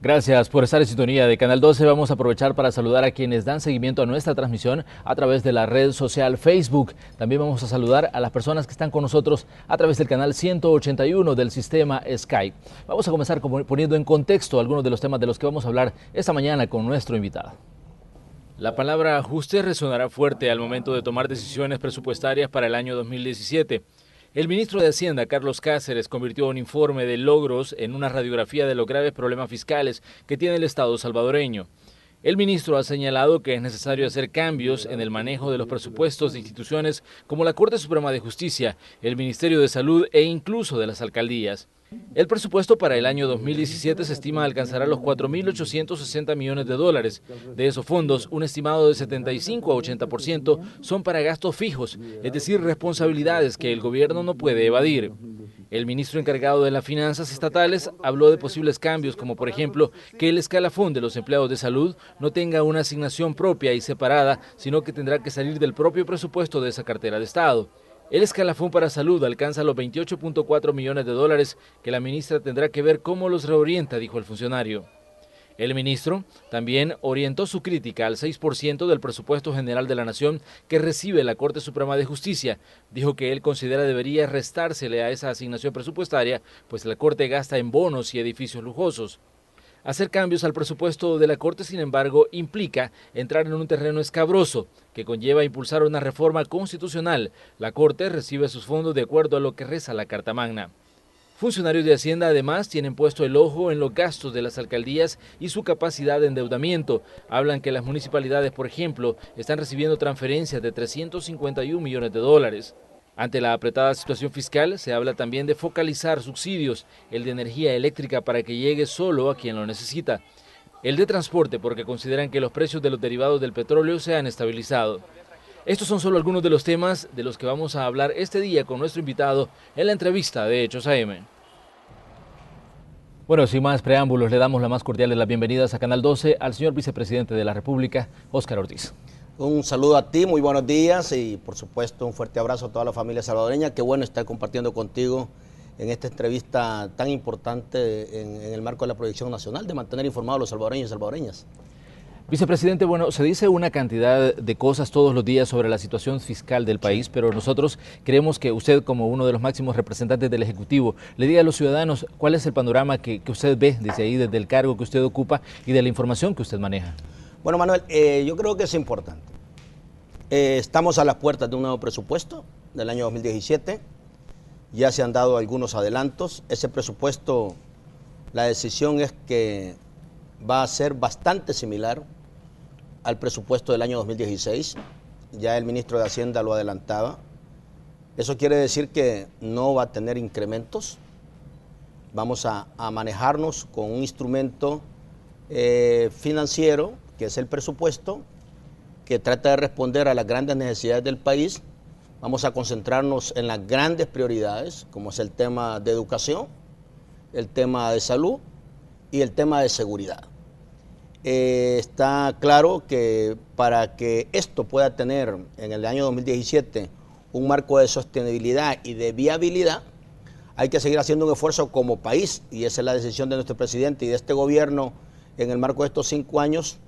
Gracias por estar en sintonía de Canal 12. Vamos a aprovechar para saludar a quienes dan seguimiento a nuestra transmisión a través de la red social Facebook. También vamos a saludar a las personas que están con nosotros a través del canal 181 del sistema Skype. Vamos a comenzar poniendo en contexto algunos de los temas de los que vamos a hablar esta mañana con nuestro invitado. La palabra ajuste resonará fuerte al momento de tomar decisiones presupuestarias para el año 2017. El ministro de Hacienda, Carlos Cáceres, convirtió un informe de logros en una radiografía de los graves problemas fiscales que tiene el Estado salvadoreño. El ministro ha señalado que es necesario hacer cambios en el manejo de los presupuestos de instituciones como la Corte Suprema de Justicia, el Ministerio de Salud e incluso de las alcaldías. El presupuesto para el año 2017 se estima alcanzará los 4.860 millones de dólares. De esos fondos, un estimado de 75 a 80% son para gastos fijos, es decir, responsabilidades que el gobierno no puede evadir. El ministro encargado de las finanzas estatales habló de posibles cambios, como por ejemplo que el escalafón de los empleados de salud no tenga una asignación propia y separada, sino que tendrá que salir del propio presupuesto de esa cartera de Estado. El escalafón para salud alcanza los 28.4 millones de dólares que la ministra tendrá que ver cómo los reorienta, dijo el funcionario. El ministro también orientó su crítica al 6% del presupuesto general de la Nación que recibe la Corte Suprema de Justicia. Dijo que él considera debería restársele a esa asignación presupuestaria, pues la Corte gasta en bonos y edificios lujosos. Hacer cambios al presupuesto de la Corte, sin embargo, implica entrar en un terreno escabroso que conlleva impulsar una reforma constitucional. La Corte recibe sus fondos de acuerdo a lo que reza la Carta Magna. Funcionarios de Hacienda además tienen puesto el ojo en los gastos de las alcaldías y su capacidad de endeudamiento. Hablan que las municipalidades, por ejemplo, están recibiendo transferencias de 351 millones de dólares. Ante la apretada situación fiscal, se habla también de focalizar subsidios, el de energía eléctrica para que llegue solo a quien lo necesita, el de transporte porque consideran que los precios de los derivados del petróleo se han estabilizado. Estos son solo algunos de los temas de los que vamos a hablar este día con nuestro invitado en la entrevista de Hechos AM. Bueno, sin más preámbulos, le damos la más cordial de las bienvenidas a Canal 12 al señor vicepresidente de la República, Óscar Ortiz. Un saludo a ti, muy buenos días y por supuesto un fuerte abrazo a toda la familia salvadoreña. Qué bueno estar compartiendo contigo en esta entrevista tan importante en el marco de la proyección nacional de mantener informados a los salvadoreños y salvadoreñas. Vicepresidente, bueno, se dice una cantidad de cosas todos los días sobre la situación fiscal del país, pero nosotros creemos que usted, como uno de los máximos representantes del Ejecutivo, le diga a los ciudadanos cuál es el panorama que usted ve desde ahí, desde el cargo que usted ocupa y de la información que usted maneja. Bueno, Manuel, yo creo que es importante. Estamos a las puertas de un nuevo presupuesto del año 2017. Ya se han dado algunos adelantos. Ese presupuesto, la decisión es que va a ser bastante similar al presupuesto del año 2016. Ya el ministro de Hacienda lo adelantaba. Eso quiere decir que no va a tener incrementos. Vamos a manejarnos con un instrumento financiero, que es el presupuesto, que trata de responder a las grandes necesidades del país. Vamos a concentrarnos en las grandes prioridades, como es el tema de educación, el tema de salud y el tema de seguridad. Está claro que para que esto pueda tener en el año 2017 un marco de sostenibilidad y de viabilidad, hay que seguir haciendo un esfuerzo como país, y esa es la decisión de nuestro presidente y de este gobierno en el marco de estos 5 años,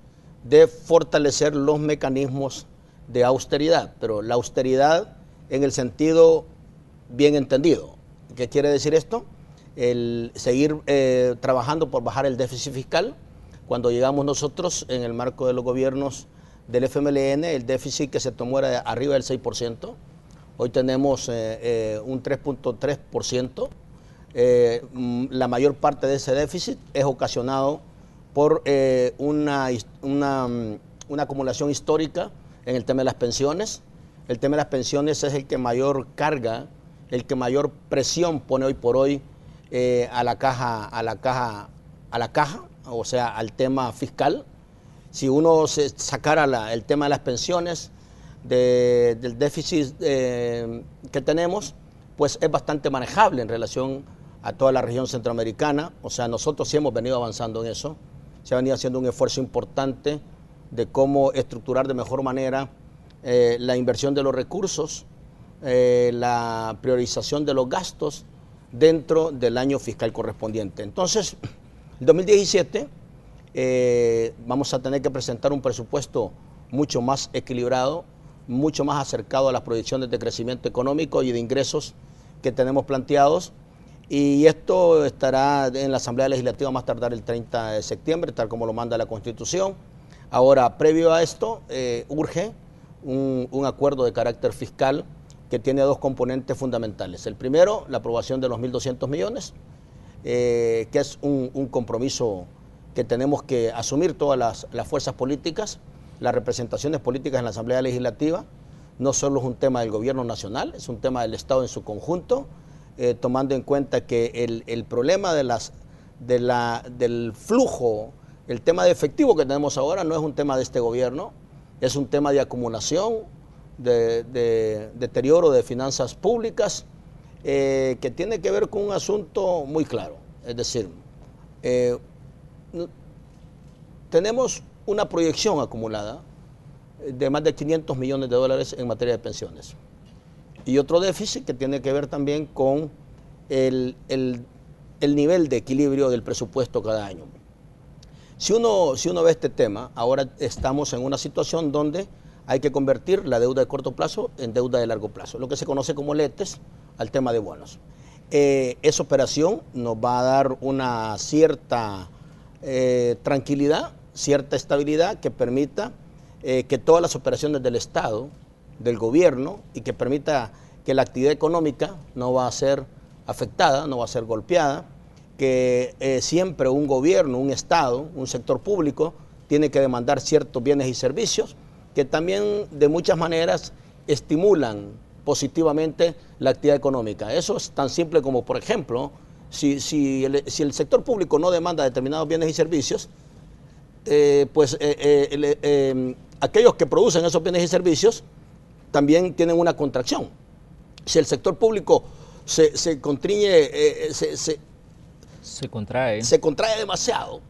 de fortalecer los mecanismos de austeridad, pero la austeridad en el sentido bien entendido. ¿Qué quiere decir esto? El seguir trabajando por bajar el déficit fiscal. Cuando llegamos nosotros en el marco de los gobiernos del FMLN, el déficit que se tomó era arriba del 6%, hoy tenemos un 3.3%. La mayor parte de ese déficit es ocasionado por una acumulación histórica en el tema de las pensiones. El tema de las pensiones es el que mayor carga, el que mayor presión pone hoy por hoy a la caja, o sea, al tema fiscal. Si uno se sacara el tema de las pensiones del déficit que tenemos, pues es bastante manejable en relación a toda la región centroamericana. O sea, nosotros sí hemos venido avanzando en eso. Se ha venido haciendo un esfuerzo importante de cómo estructurar de mejor manera la inversión de los recursos, la priorización de los gastos dentro del año fiscal correspondiente. Entonces, el 2017 Vamos a tener que presentar un presupuesto mucho más equilibrado, mucho más acercado a las proyecciones de crecimiento económico y de ingresos que tenemos planteados. Y esto estará en la Asamblea Legislativa más tardar el 30 de septiembre, tal como lo manda la Constitución. Ahora, previo a esto, urge un acuerdo de carácter fiscal que tiene dos componentes fundamentales. El primero, la aprobación de los 1.200 millones, que es un compromiso que tenemos que asumir todas las fuerzas políticas, las representaciones políticas en la Asamblea Legislativa. No solo es un tema del gobierno nacional, es un tema del Estado en su conjunto, tomando en cuenta que el problema del flujo, el tema de efectivo que tenemos ahora no es un tema de este gobierno, es un tema de acumulación, de deterioro de finanzas públicas, que tiene que ver con un asunto muy claro. Es decir, tenemos una proyección acumulada de más de 500 millones de dólares en materia de pensiones. Y otro déficit que tiene que ver también con el nivel de equilibrio del presupuesto cada año. Si uno ve este tema, ahora estamos en una situación donde hay que convertir la deuda de corto plazo en deuda de largo plazo, lo que se conoce como LETES, al tema de bonos. Esa operación nos va a dar una cierta tranquilidad, cierta estabilidad que permita que todas las operaciones del Estado, del gobierno, y que permita que la actividad económica no va a ser afectada, no va a ser golpeada, que siempre un gobierno, un Estado, un sector público tiene que demandar ciertos bienes y servicios que también de muchas maneras estimulan positivamente la actividad económica. Eso es tan simple como, por ejemplo, si el sector público no demanda determinados bienes y servicios, aquellos que producen esos bienes y servicios también tienen una contracción. Si el sector público se contrae demasiado,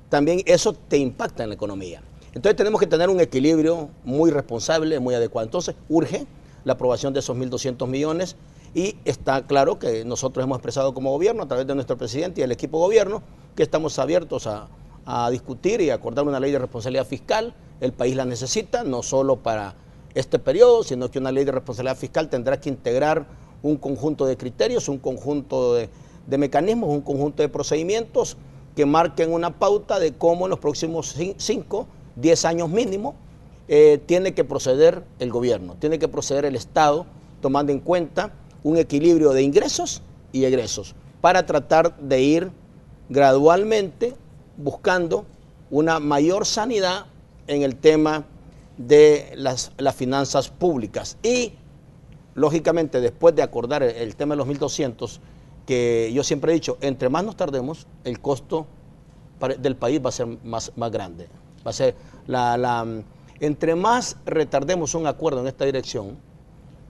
también eso te impacta en la economía. Entonces tenemos que tener un equilibrio muy responsable, muy adecuado. Entonces urge la aprobación de esos 1.200 millones y está claro que nosotros hemos expresado como gobierno, a través de nuestro presidente y el equipo de gobierno, que estamos abiertos a discutir y acordar una ley de responsabilidad fiscal. El país la necesita, no solo para este periodo, sino que una ley de responsabilidad fiscal tendrá que integrar un conjunto de criterios, un conjunto de mecanismos, un conjunto de procedimientos que marquen una pauta de cómo en los próximos 5, 10 años mínimo tiene que proceder el gobierno, tiene que proceder el Estado, tomando en cuenta un equilibrio de ingresos y egresos, para tratar de ir gradualmente buscando una mayor sanidad en el tema de las finanzas públicas. Y, lógicamente, después de acordar el tema de los 1.200, que yo siempre he dicho, entre más nos tardemos, el costo del país va a ser más grande. Va a ser entre más retardemos un acuerdo en esta dirección,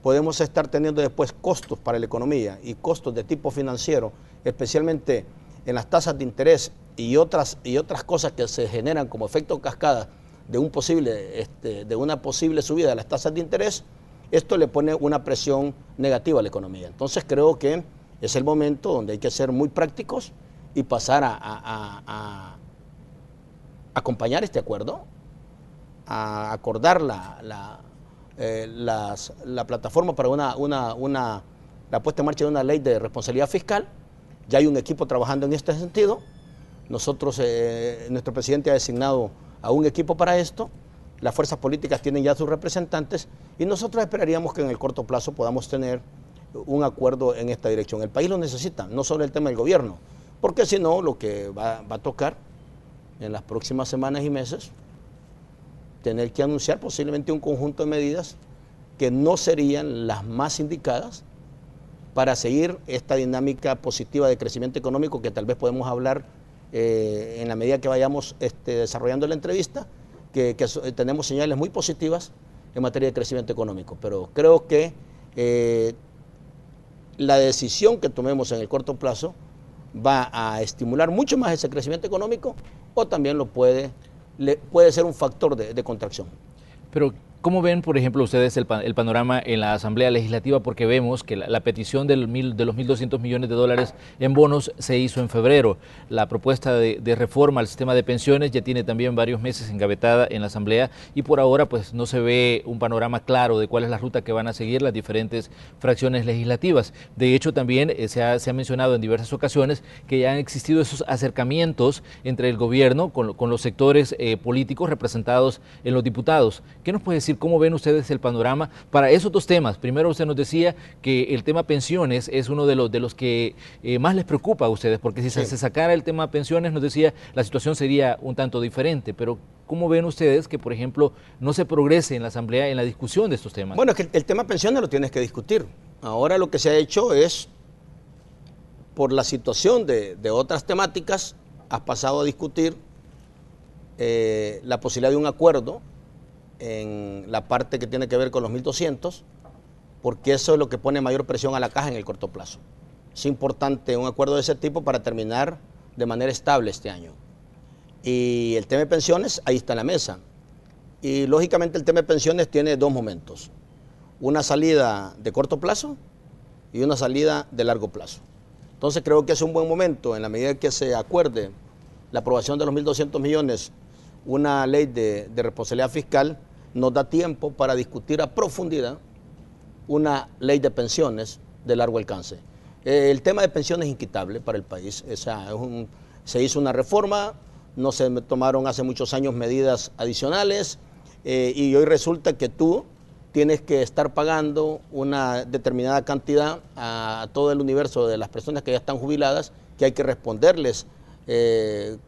podemos estar teniendo después costos para la economía y costos de tipo financiero, especialmente en las tasas de interés y otras cosas que se generan como efecto cascada de una posible subida de las tasas de interés. Esto le pone una presión negativa a la economía. Entonces creo que es el momento donde hay que ser muy prácticos y pasar a acompañar este acuerdo, a acordar la plataforma para la puesta en marcha de una ley de responsabilidad fiscal. Ya hay un equipo trabajando en este sentido. Nosotros, nuestro presidente ha designado a un equipo para esto. Las fuerzas políticas tienen ya sus representantes y nosotros esperaríamos que en el corto plazo podamos tener un acuerdo en esta dirección. El país lo necesita, no solo el tema del gobierno, porque si no, lo que va a tocar en las próximas semanas y meses, tener que anunciar posiblemente un conjunto de medidas que no serían las más indicadas para seguir esta dinámica positiva de crecimiento económico, que tal vez podemos hablar en la medida que vayamos desarrollando la entrevista, que tenemos señales muy positivas en materia de crecimiento económico. Pero creo que la decisión que tomemos en el corto plazo va a estimular mucho más ese crecimiento económico, o también puede ser un factor de contracción. Pero ¿Cómo ven, por ejemplo, ustedes el panorama en la Asamblea Legislativa? Porque vemos que la petición de los 1.200 millones de dólares en bonos se hizo en febrero. La propuesta de reforma al sistema de pensiones ya tiene también varios meses engavetada en la Asamblea y por ahora pues no se ve un panorama claro de cuál es la ruta que van a seguir las diferentes fracciones legislativas. De hecho, también se ha mencionado en diversas ocasiones que ya han existido esos acercamientos entre el gobierno con los sectores políticos representados en los diputados. ¿Qué nos puede decir? ¿Cómo ven ustedes el panorama para esos dos temas? Primero, usted nos decía que el tema pensiones es uno de los que más les preocupa a ustedes, porque si se sacara el tema pensiones, nos decía, la situación sería un tanto diferente, pero ¿cómo ven ustedes que, por ejemplo, no se progrese en la Asamblea en la discusión de estos temas? Bueno, es que el tema pensiones lo tienes que discutir. Ahora lo que se ha hecho es, por la situación de otras temáticas, has pasado a discutir la posibilidad de un acuerdo en la parte que tiene que ver con los 1.200, porque eso es lo que pone mayor presión a la caja en el corto plazo. Es importante un acuerdo de ese tipo para terminar de manera estable este año. Y el tema de pensiones, ahí está en la mesa. Y lógicamente el tema de pensiones tiene dos momentos. Una salida de corto plazo y una salida de largo plazo. Entonces creo que es un buen momento, en la medida que se acuerde la aprobación de los 1.200 millones, una ley de responsabilidad fiscal, nos da tiempo para discutir a profundidad una ley de pensiones de largo alcance. El tema de pensiones es inquitable para el país. O sea, se hizo una reforma, no se tomaron hace muchos años medidas adicionales y hoy resulta que tú tienes que estar pagando una determinada cantidad a todo el universo de las personas que ya están jubiladas, que hay que responderles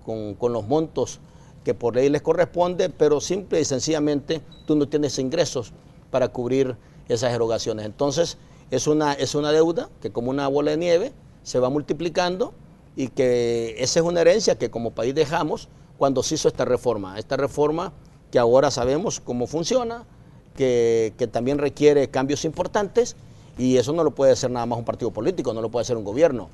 con los montos que por ley les corresponde, pero simple y sencillamente tú no tienes ingresos para cubrir esas erogaciones. Entonces es una deuda que, como una bola de nieve, se va multiplicando, y que esa es una herencia que como país dejamos cuando se hizo esta reforma que ahora sabemos cómo funciona, que también requiere cambios importantes, y eso no lo puede hacer nada más un partido político, no lo puede hacer un gobierno.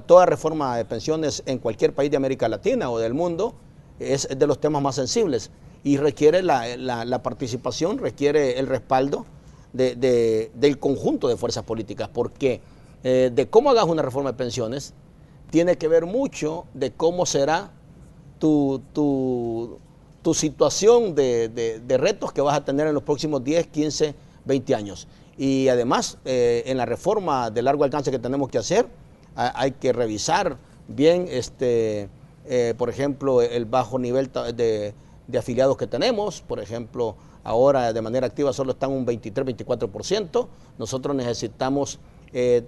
Toda reforma de pensiones en cualquier país de América Latina o del mundo es de los temas más sensibles y requiere la participación, requiere el respaldo del conjunto de fuerzas políticas, porque de cómo hagas una reforma de pensiones tiene que ver mucho de cómo será tu situación de retos que vas a tener en los próximos 10, 15, 20 años. Y además, en la reforma de largo alcance que tenemos que hacer, hay que revisar bien, por ejemplo, el bajo nivel de afiliados que tenemos. Por ejemplo, ahora de manera activa solo están un 23-24%. Nosotros necesitamos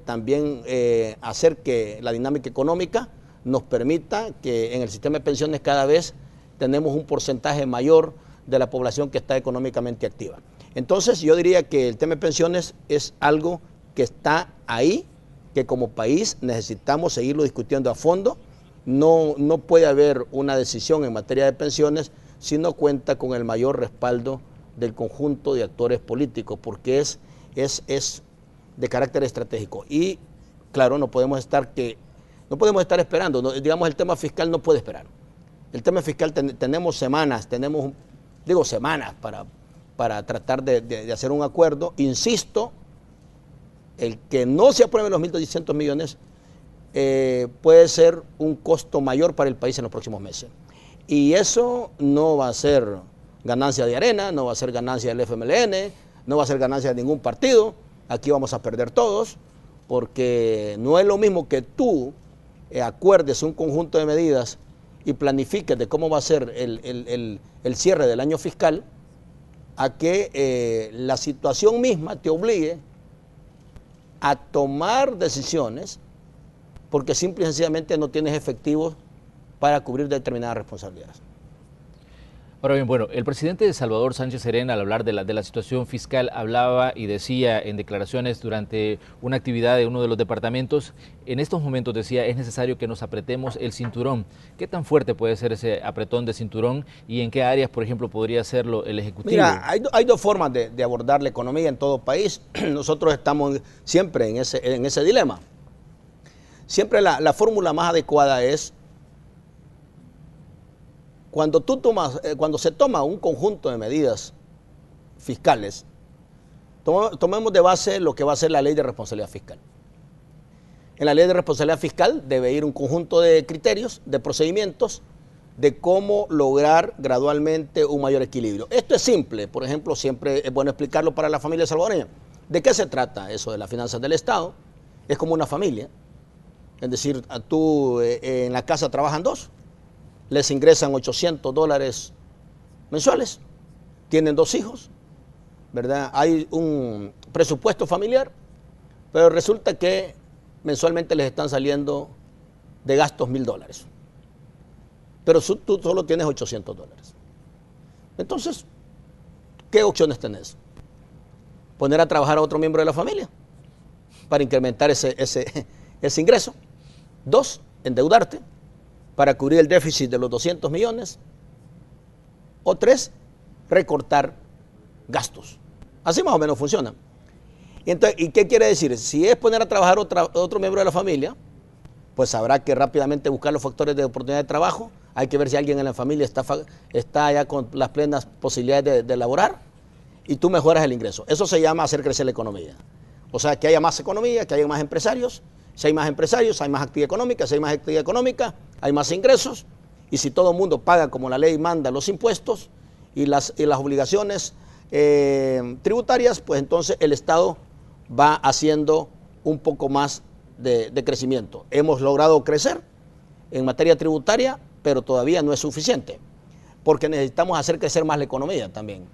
también hacer que la dinámica económica nos permita que en el sistema de pensiones cada vez tenemos un porcentaje mayor de la población que está económicamente activa. Entonces yo diría que el tema de pensiones es algo que está ahí, que como país necesitamos seguirlo discutiendo a fondo. No puede haber una decisión en materia de pensiones si no cuenta con el mayor respaldo del conjunto de actores políticos, porque es de carácter estratégico. Y claro, no podemos estar esperando, digamos, el tema fiscal no puede esperar. El tema fiscal tenemos semanas, para tratar de hacer un acuerdo. Insisto, el que no se aprueben los 1.200 millones puede ser un costo mayor para el país en los próximos meses. Y eso no va a ser ganancia de Arena, no va a ser ganancia del FMLN, no va a ser ganancia de ningún partido. Aquí vamos a perder todos, porque no es lo mismo que tú acuerdes un conjunto de medidas y planifiques de cómo va a ser el cierre del año fiscal, a que la situación misma te obligue a tomar decisiones porque simple y sencillamente no tienes efectivos para cubrir determinadas responsabilidades. Ahora bien, bueno, el presidente Salvador Sánchez Serén, al hablar de la situación fiscal, hablaba y decía en declaraciones durante una actividad de uno de los departamentos, en estos momentos decía, es necesario que nos apretemos el cinturón. ¿Qué tan fuerte puede ser ese apretón de cinturón y en qué áreas, por ejemplo, podría hacerlo el Ejecutivo? Mira, hay dos formas de abordar la economía en todo país. Nosotros estamos siempre en ese dilema. Siempre la fórmula más adecuada es cuando se toma un conjunto de medidas fiscales, tomemos de base lo que va a ser la ley de responsabilidad fiscal. En la ley de responsabilidad fiscal debe ir un conjunto de criterios, de procedimientos, de cómo lograr gradualmente un mayor equilibrio. Esto es simple, por ejemplo, siempre es bueno explicarlo para la familia salvadoreña. ¿De qué se trata eso de las finanzas del Estado? Es como una familia, es decir, tú en la casa trabajan dos, les ingresan $800 mensuales, tienen 2 hijos, ¿verdad? Hay un presupuesto familiar, pero resulta que mensualmente les están saliendo de gastos $1,000. Pero tú solo tienes $800. Entonces, ¿qué opciones tenés? Poner a trabajar a otro miembro de la familia para incrementar ese ingreso. 2, endeudarte para cubrir el déficit de los 200 millones. O 3, recortar gastos. Así más o menos funciona. Entonces, ¿y qué quiere decir? Si es poner a trabajar otro miembro de la familia, pues habrá que rápidamente buscar los factores de oportunidad de trabajo. Hay que ver si alguien en la familia está ya con las plenas posibilidades de laborar y tú mejoras el ingreso. Eso se llama hacer crecer la economía. O sea, que haya más economía, que haya más empresarios. Si hay más empresarios, hay más actividad económica. Si hay más actividad económica, hay más ingresos. Y si todo el mundo paga como la ley manda los impuestos y las obligaciones tributarias, pues entonces el Estado va haciendo un poco más de crecimiento. Hemos logrado crecer en materia tributaria, pero todavía no es suficiente, porque necesitamos hacer crecer más la economía también.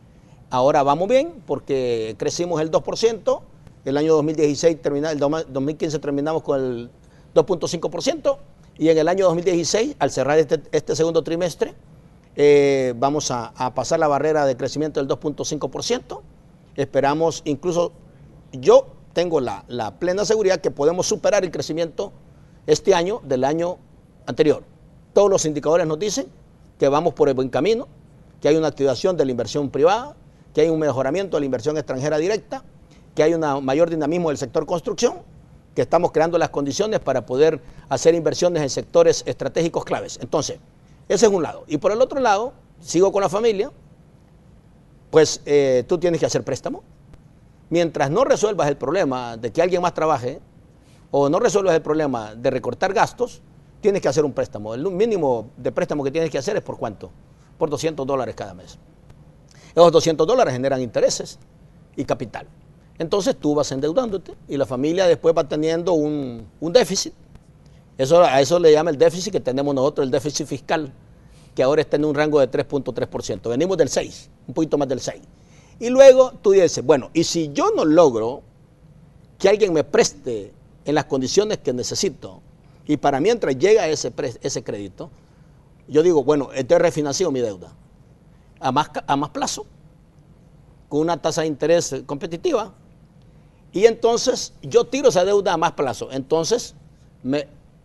Ahora vamos bien, porque crecimos el 2%, el año 2016 el 2015 terminamos con el 2.5%, y en el año 2016, al cerrar este segundo trimestre, vamos a pasar la barrera de crecimiento del 2.5%. Esperamos, incluso yo tengo la plena seguridad que podemos superar el crecimiento este año del año anterior. Todos los indicadores nos dicen que vamos por el buen camino, que hay una activación de la inversión privada, que hay un mejoramiento de la inversión extranjera directa, que hay un mayor dinamismo del sector construcción, que estamos creando las condiciones para poder hacer inversiones en sectores estratégicos claves. Entonces, ese es un lado. Y por el otro lado, sigo con la familia, pues tú tienes que hacer préstamo. Mientras no resuelvas el problema de que alguien más trabaje o no resuelvas el problema de recortar gastos, tienes que hacer un préstamo. El mínimo de préstamo que tienes que hacer es ¿por cuánto? Por $200 cada mes. Esos $200 generan intereses y capital. Entonces tú vas endeudándote y la familia después va teniendo un déficit. A eso le llama el déficit que tenemos nosotros, el déficit fiscal, que ahora está en un rango de 3.3%. Venimos del 6, un poquito más del 6. Y luego tú dices, bueno, y si yo no logro que alguien me preste en las condiciones que necesito, y para mientras llega ese crédito, yo digo, bueno, entonces refinancio mi deuda a más plazo, con una tasa de interés competitiva, y entonces yo tiro esa deuda a más plazo. Entonces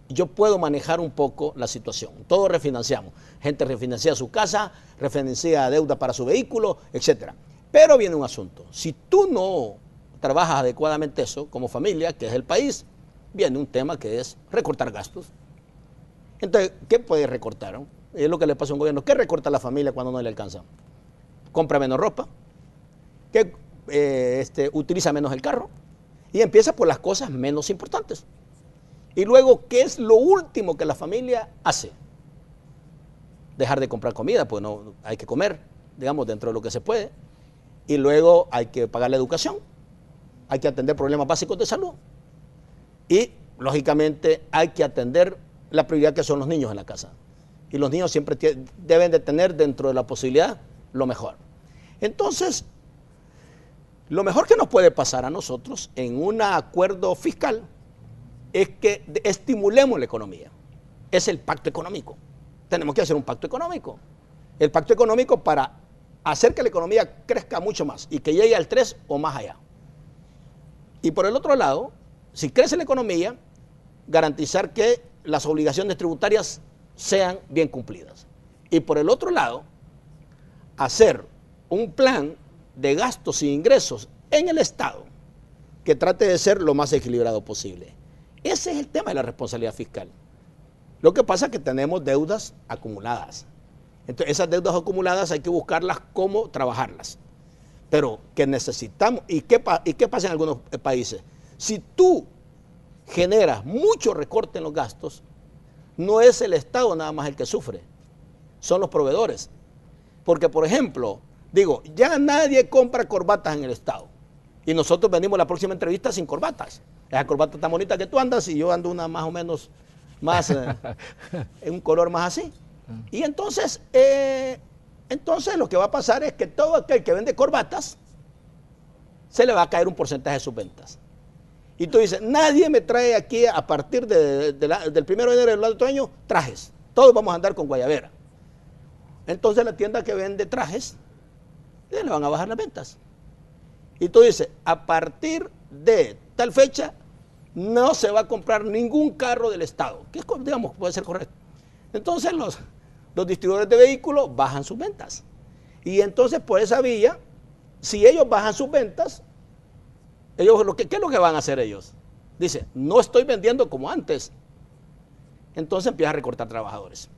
yo puedo manejar un poco la situación. Todos refinanciamos. Gente refinancia su casa, refinancia deuda para su vehículo, etcétera. Pero viene un asunto. Si tú no trabajas adecuadamente eso como familia, que es el país, viene un tema que es recortar gastos. Entonces, ¿qué puede recortar? ¿No? Es lo que le pasa a un gobierno. ¿Qué recorta a la familia cuando no le alcanza? Compra menos ropa, que utiliza menos el carro, y empieza por las cosas menos importantes. Y luego, ¿qué es lo último que la familia hace? Dejar de comprar comida, pues no hay que comer, digamos, dentro de lo que se puede. Y luego hay que pagar la educación, hay que atender problemas básicos de salud. Y, lógicamente, hay que atender la prioridad que son los niños en la casa. Y los niños siempre deben de tener dentro de la posibilidad lo mejor. Entonces, lo mejor que nos puede pasar a nosotros en un acuerdo fiscal es que estimulemos la economía. Es el pacto económico. Tenemos que hacer un pacto económico. El pacto económico para hacer que la economía crezca mucho más y que llegue al 3 o más allá. Y por el otro lado, si crece la economía, garantizar que las obligaciones tributarias sean bien cumplidas. Y por el otro lado, hacer un plan de gastos e ingresos en el Estado que trate de ser lo más equilibrado posible. Ese es el tema de la responsabilidad fiscal. Lo que pasa es que tenemos deudas acumuladas. Entonces, esas deudas acumuladas hay que buscarlas cómo trabajarlas. pero que necesitamos. ¿Y qué pasa en algunos países? Si tú generas mucho recorte en los gastos, no es el Estado nada más el que sufre, son los proveedores. Porque, por ejemplo, digo, ya nadie compra corbatas en el Estado. Y nosotros venimos a la próxima entrevista sin corbatas. Esa corbata tan bonita que tú andas y yo ando una más o menos más, en un color más así. Y entonces lo que va a pasar es que todo aquel que vende corbatas se le va a caer un porcentaje de sus ventas. Y tú dices, nadie me trae aquí a partir del 1 de enero del otro año trajes. Todos vamos a andar con guayabera. Entonces la tienda que vende trajes le van a bajar las ventas. Y tú dices, a partir de tal fecha no se va a comprar ningún carro del Estado, que digamos puede ser correcto. Entonces los distribuidores de vehículos bajan sus ventas. Y entonces por esa vía, si ellos bajan sus ventas, ¿qué es lo que van a hacer ellos? Dice, no estoy vendiendo como antes. Entonces empieza a recortar trabajadores.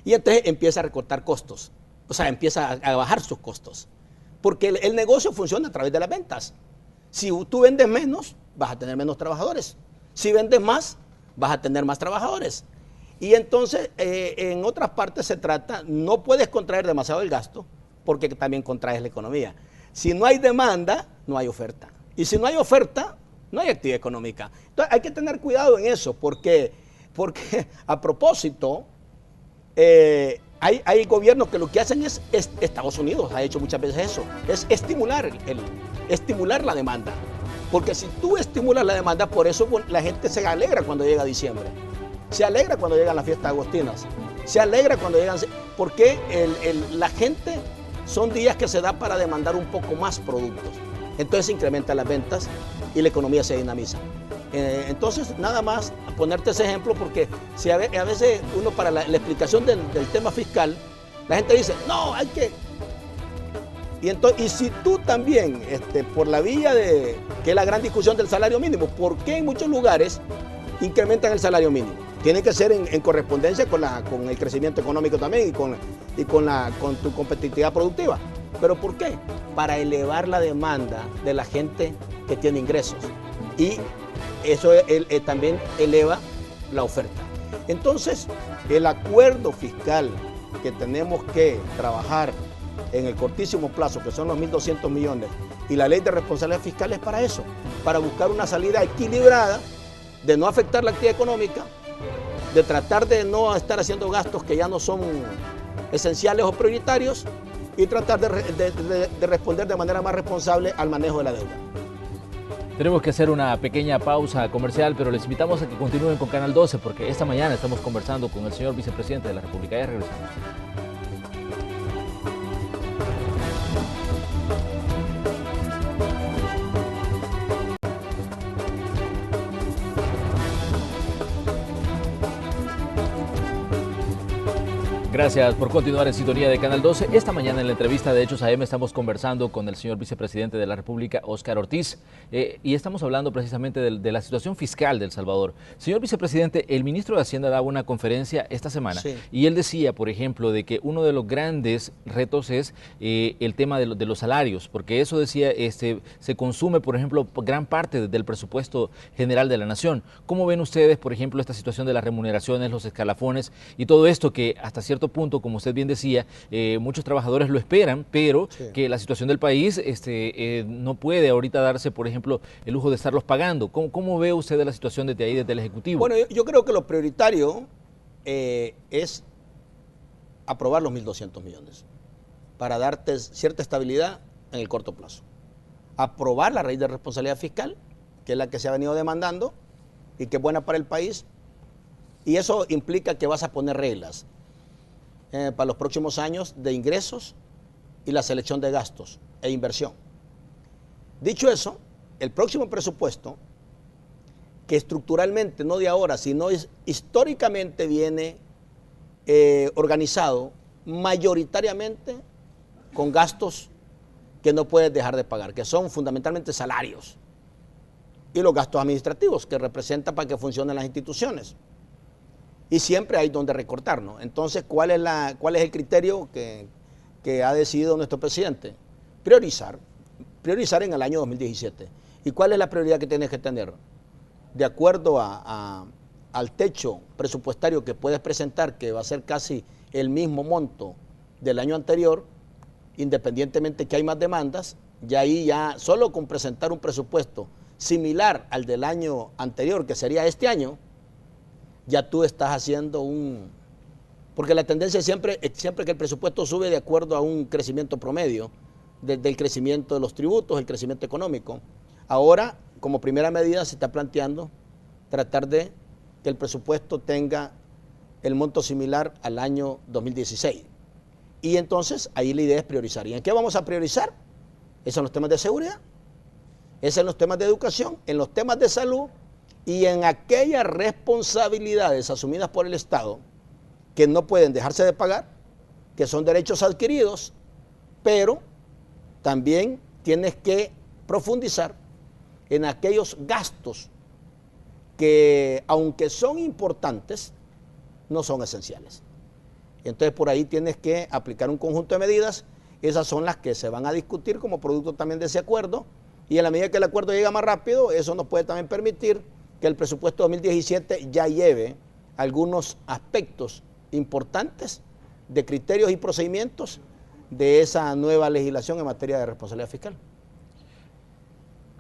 Y entonces empieza a recortar costos. O sea, empieza a bajar sus costos. Porque el negocio funciona a través de las ventas. Si tú vendes menos, vas a tener menos trabajadores. Si vendes más, vas a tener más trabajadores. Y entonces, en otras partes se trata, no puedes contraer demasiado el gasto, porque también contraes la economía. Si no hay demanda, no hay oferta. Y si no hay oferta, no hay actividad económica. Entonces, hay que tener cuidado en eso, porque a propósito, hay gobiernos que lo que hacen es Estados Unidos ha hecho muchas veces eso, es estimular la demanda. Porque si tú estimulas la demanda, por eso la gente se alegra cuando llega diciembre, se alegra cuando llegan las fiestas agostinas, se alegra cuando llegan, porque la gente son días que se da para demandar un poco más productos. Entonces se incrementan las ventas y la economía se dinamiza. Entonces, nada más ponerte ese ejemplo, porque si a veces uno para la explicación del tema fiscal, la gente dice, no, hay que... Y si tú también, por la vía de, que es la gran discusión del salario mínimo, ¿por qué en muchos lugares incrementan el salario mínimo? Tiene que ser en correspondencia con el crecimiento económico también y con tu competitividad productiva. ¿Pero por qué? Para elevar la demanda de la gente que tiene ingresos. Y eso también eleva la oferta. Entonces, el acuerdo fiscal que tenemos que trabajar en el cortísimo plazo, que son los 1.200 millones, y la ley de responsabilidad fiscal es para eso, para buscar una salida equilibrada, de no afectar la actividad económica, de tratar de no estar haciendo gastos que ya no son esenciales o prioritarios, y tratar de responder de manera más responsable al manejo de la deuda. Tenemos que hacer una pequeña pausa comercial, pero les invitamos a que continúen con Canal 12, porque esta mañana estamos conversando con el señor vicepresidente de la República. Ya regresamos. Gracias por continuar en sintonía de Canal 12. Esta mañana en la entrevista de Hechos AM estamos conversando con el señor vicepresidente de la República, Óscar Ortiz, y estamos hablando precisamente de la situación fiscal de El Salvador. Señor vicepresidente, el ministro de Hacienda daba una conferencia esta semana, sí, y él decía, por ejemplo, de que uno de los grandes retos es el tema de los salarios, porque eso decía, se consume, por ejemplo, gran parte del presupuesto general de la nación. ¿Cómo ven ustedes, por ejemplo, esta situación de las remuneraciones, los escalafones y todo esto que hasta cierto punto, como usted bien decía, muchos trabajadores lo esperan, pero sí, que la situación del país no puede ahorita darse, por ejemplo, el lujo de estarlos pagando? ¿Cómo ve usted la situación desde ahí, desde el Ejecutivo? Bueno, yo creo que lo prioritario es aprobar los 1.200 millones para darte cierta estabilidad en el corto plazo. Aprobar la ley de responsabilidad fiscal, que es la que se ha venido demandando y que es buena para el país, y eso implica que vas a poner reglas para los próximos años de ingresos y la selección de gastos e inversión. Dicho eso, el próximo presupuesto, que estructuralmente, no de ahora, sino históricamente viene organizado mayoritariamente con gastos que no puedes dejar de pagar, que son fundamentalmente salarios, y los gastos administrativos que representan para que funcionen las instituciones. Y siempre hay donde recortar, ¿no? Entonces, ¿cuál es el criterio que ha decidido nuestro presidente? priorizar en el año 2017. ¿Y cuál es la prioridad que tienes que tener? De acuerdo al techo presupuestario que puedes presentar, que va a ser casi el mismo monto del año anterior, independientemente que hay más demandas, ya ahí ya solo con presentar un presupuesto similar al del año anterior, que sería este año, ya tú estás haciendo porque la tendencia es siempre que el presupuesto sube de acuerdo a un crecimiento promedio, del crecimiento de los tributos, el crecimiento económico. Ahora, como primera medida, se está planteando tratar de que el presupuesto tenga el monto similar al año 2016. Y entonces, ahí la idea es priorizar. ¿Y en qué vamos a priorizar? Es en los temas de seguridad, es en los temas de educación, en los temas de salud y en aquellas responsabilidades asumidas por el Estado que no pueden dejarse de pagar, que son derechos adquiridos, pero también tienes que profundizar en aquellos gastos que, aunque son importantes, no son esenciales. Entonces, por ahí tienes que aplicar un conjunto de medidas. Esas son las que se van a discutir como producto también de ese acuerdo. Y en la medida que el acuerdo llega más rápido, eso nos puede también permitir que el presupuesto 2017 ya lleve algunos aspectos importantes de criterios y procedimientos de esa nueva legislación en materia de responsabilidad fiscal.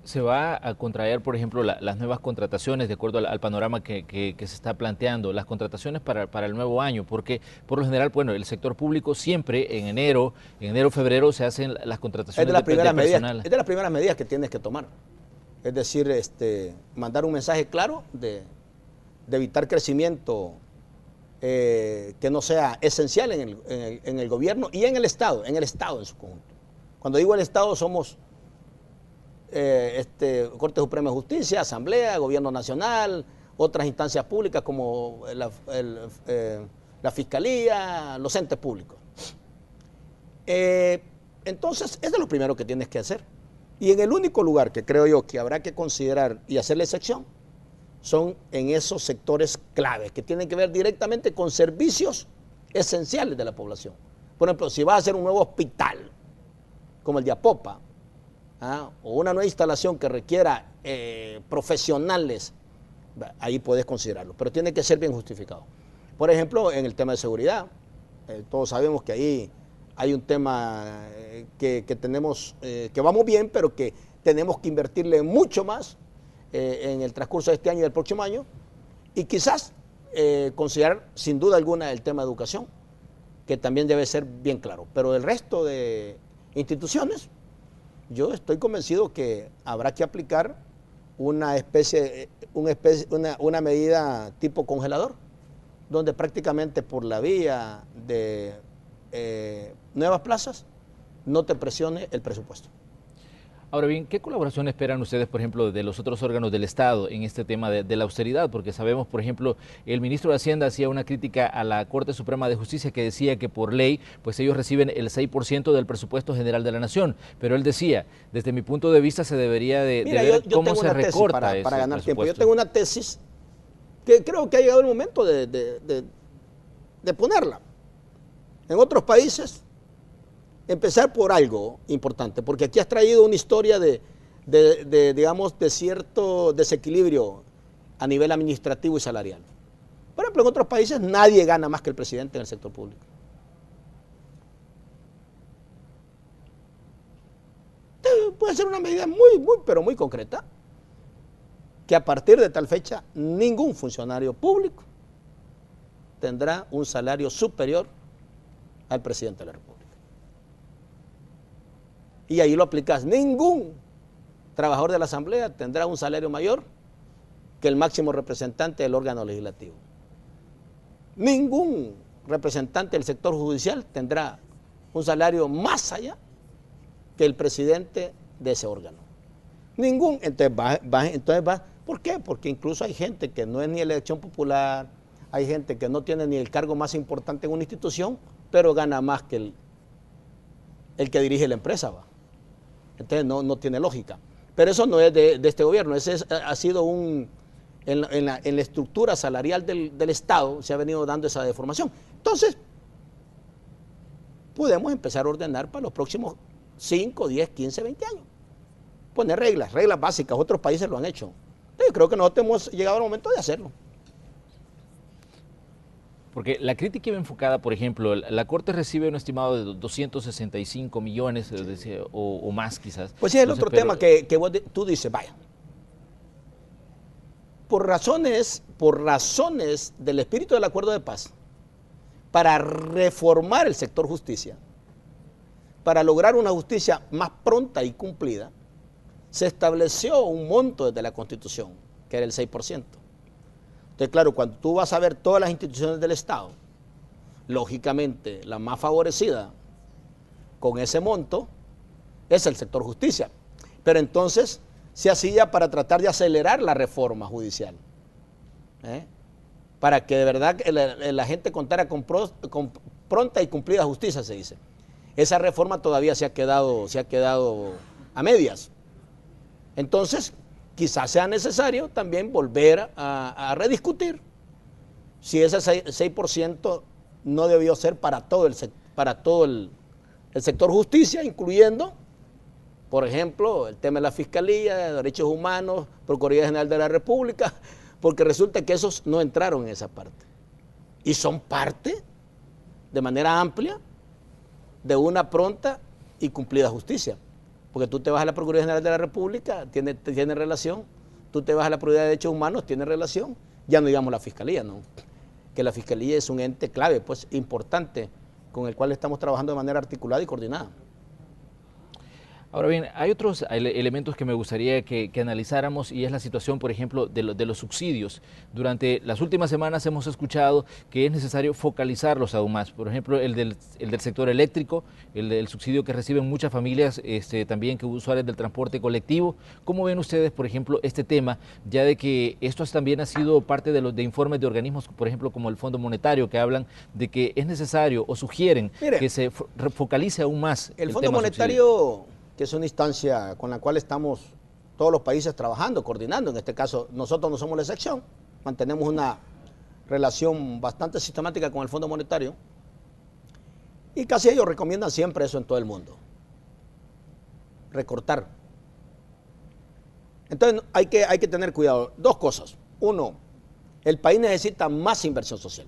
¿Se va a contraer, por ejemplo, las nuevas contrataciones de acuerdo al panorama que se está planteando, las contrataciones para el nuevo año? Porque por lo general, bueno, el sector público siempre en enero, febrero se hacen las contrataciones de personal. Es de las primeras medidas que tienes que tomar. Es decir, mandar un mensaje claro de evitar crecimiento que no sea esencial en el gobierno y en el Estado en su conjunto. Cuando digo el Estado somos Corte Suprema de Justicia, Asamblea, Gobierno Nacional, otras instancias públicas como la Fiscalía, los entes públicos. Entonces, eso es lo primero que tienes que hacer. Y en el único lugar que creo yo que habrá que considerar y hacerle excepción son en esos sectores claves que tienen que ver directamente con servicios esenciales de la población. Por ejemplo, si vas a hacer un nuevo hospital, como el de Apopa, o una nueva instalación que requiera profesionales, ahí puedes considerarlo, pero tiene que ser bien justificado. Por ejemplo, en el tema de seguridad, todos sabemos que ahí hay un tema que tenemos, que vamos bien, pero que tenemos que invertirle mucho más en el transcurso de este año y del próximo año, y quizás considerar sin duda alguna el tema de educación, que también debe ser bien claro. Pero el resto de instituciones, yo estoy convencido que habrá que aplicar una medida tipo congelador, donde prácticamente por la vía de nuevas plazas no te presione el presupuesto. Ahora bien, ¿qué colaboración esperan ustedes, por ejemplo, de los otros órganos del Estado en este tema de la austeridad? Porque sabemos, por ejemplo, el ministro de Hacienda hacía una crítica a la Corte Suprema de Justicia que decía que por ley, pues ellos reciben el 6% del presupuesto general de la Nación. Pero él decía, desde mi punto de vista se debería de ver cómo se recorta para ganar tiempo. Yo tengo una tesis que creo que ha llegado el momento de ponerla. En otros países, empezar por algo importante, porque aquí has traído una historia digamos, de cierto desequilibrio a nivel administrativo y salarial. Por ejemplo, en otros países nadie gana más que el presidente en el sector público. Puede ser una medida pero muy concreta, que a partir de tal fecha ningún funcionario público tendrá un salario superior al presidente de la República. Y ahí lo aplicas. Ningún trabajador de la Asamblea tendrá un salario mayor que el máximo representante del órgano legislativo. Ningún representante del sector judicial tendrá un salario más allá que el presidente de ese órgano. Ningún. Entonces va. ¿Por qué? Porque incluso hay gente que no es ni elección popular, hay gente que no tiene ni el cargo más importante en una institución, pero gana más que el que dirige la empresa, va. Entonces no tiene lógica. Pero eso no es de este gobierno, ha sido en la estructura salarial del Estado se ha venido dando esa deformación. Entonces, podemos empezar a ordenar para los próximos 5, 10, 15, 20 años. Poner reglas básicas, otros países lo han hecho. Yo creo que nosotros hemos llegado al momento de hacerlo. Porque la crítica iba enfocada, por ejemplo, la Corte recibe un estimado de 265 millones o más quizás. Pues sí, es el otro tema que tú dices, vaya, por razones del espíritu del acuerdo de paz, para reformar el sector justicia, para lograr una justicia más pronta y cumplida, se estableció un monto desde la Constitución, que era el 6%. Entonces, claro, cuando tú vas a ver todas las instituciones del Estado, lógicamente la más favorecida con ese monto es el sector justicia. Pero entonces se hacía para tratar de acelerar la reforma judicial, para que de verdad la gente contara con pronta y cumplida justicia, se dice. Esa reforma todavía se ha quedado a medias. Entonces, quizás sea necesario también volver a rediscutir si ese 6% no debió ser para todo el sector justicia, incluyendo, por ejemplo, el tema de la Fiscalía, de Derechos Humanos, Procuraduría General de la República, porque resulta que esos no entraron en esa parte. Y son parte, de manera amplia, de una pronta y cumplida justicia. Porque tú te vas a la Procuraduría General de la República, tiene relación. Tú te vas a la Procuraduría de Derechos Humanos, tiene relación. Ya no digamos la Fiscalía, ¿no? Que la Fiscalía es un ente clave, pues importante, con el cual estamos trabajando de manera articulada y coordinada. Ahora bien, hay otros elementos que me gustaría que analizáramos y es la situación, por ejemplo, de los subsidios. Durante las últimas semanas hemos escuchado que es necesario focalizarlos aún más. Por ejemplo, el del sector eléctrico, el del subsidio que reciben muchas familias, también que usuarios del transporte colectivo. ¿Cómo ven ustedes, por ejemplo, este tema, ya de que esto también ha sido parte de informes de organismos, por ejemplo, como el Fondo Monetario, que hablan de que es necesario o sugieren que se focalice aún más el Fondo Monetario, que es una instancia con la cual estamos todos los países trabajando, coordinando. En este caso, nosotros no somos la excepción. Mantenemos una relación bastante sistemática con el Fondo Monetario y casi ellos recomiendan siempre eso en todo el mundo. Recortar. Entonces hay que tener cuidado. Dos cosas. Uno, el país necesita más inversión social.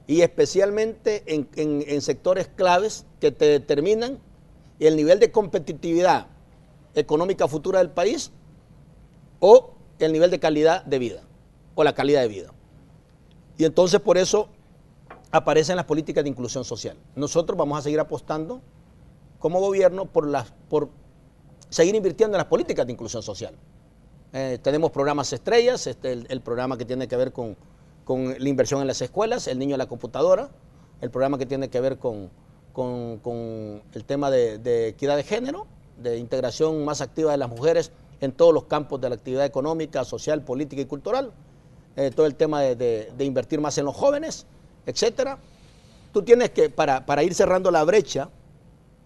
Y especialmente en sectores claves que te determinan el nivel de competitividad económica futura del país o el nivel de calidad de vida o la calidad de vida. Y entonces por eso aparecen las políticas de inclusión social. Nosotros vamos a seguir apostando como gobierno por seguir invirtiendo en las políticas de inclusión social. Tenemos programas estrellas, el programa que tiene que ver con la inversión en las escuelas, el niño a la computadora, el programa que tiene que ver con el tema de equidad de género, de integración más activa de las mujeres en todos los campos de la actividad económica, social, política y cultural, todo el tema de invertir más en los jóvenes, etcétera. Tú tienes que, para ir cerrando la brecha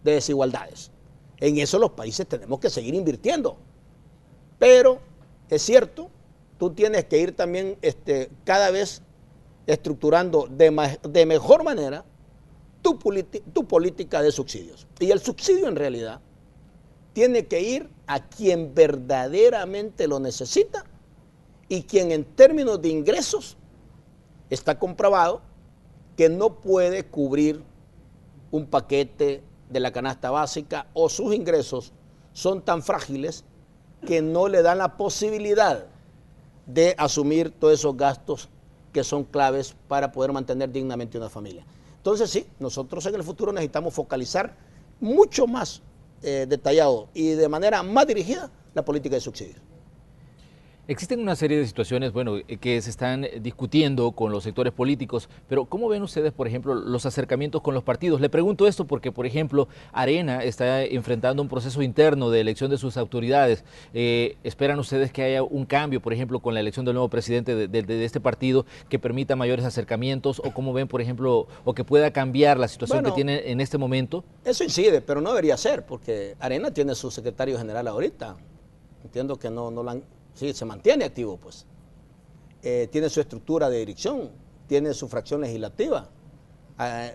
de desigualdades, en eso los países tenemos que seguir invirtiendo. Pero es cierto, tú tienes que ir también cada vez estructurando de mejor manera tu política de subsidios. Y el subsidio en realidad tiene que ir a quien verdaderamente lo necesita y quien en términos de ingresos está comprobado que no puede cubrir un paquete de la canasta básica o sus ingresos son tan frágiles que no le dan la posibilidad de asumir todos esos gastos que son claves para poder mantener dignamente una familia. Entonces sí, nosotros en el futuro necesitamos focalizar mucho más detallado y de manera más dirigida la política de subsidios. Existen una serie de situaciones, bueno, que se están discutiendo con los sectores políticos, pero ¿cómo ven ustedes, por ejemplo, los acercamientos con los partidos? Le pregunto esto porque, por ejemplo, Arena está enfrentando un proceso interno de elección de sus autoridades. ¿Esperan ustedes que haya un cambio, por ejemplo, con la elección del nuevo presidente de este partido que permita mayores acercamientos? ¿O cómo ven, por ejemplo, o que pueda cambiar la situación que tiene en este momento? Eso incide, pero no debería ser, porque Arena tiene su secretario general ahorita. Entiendo que no lo han... Sí, se mantiene activo, pues. Tiene su estructura de dirección, tiene su fracción legislativa.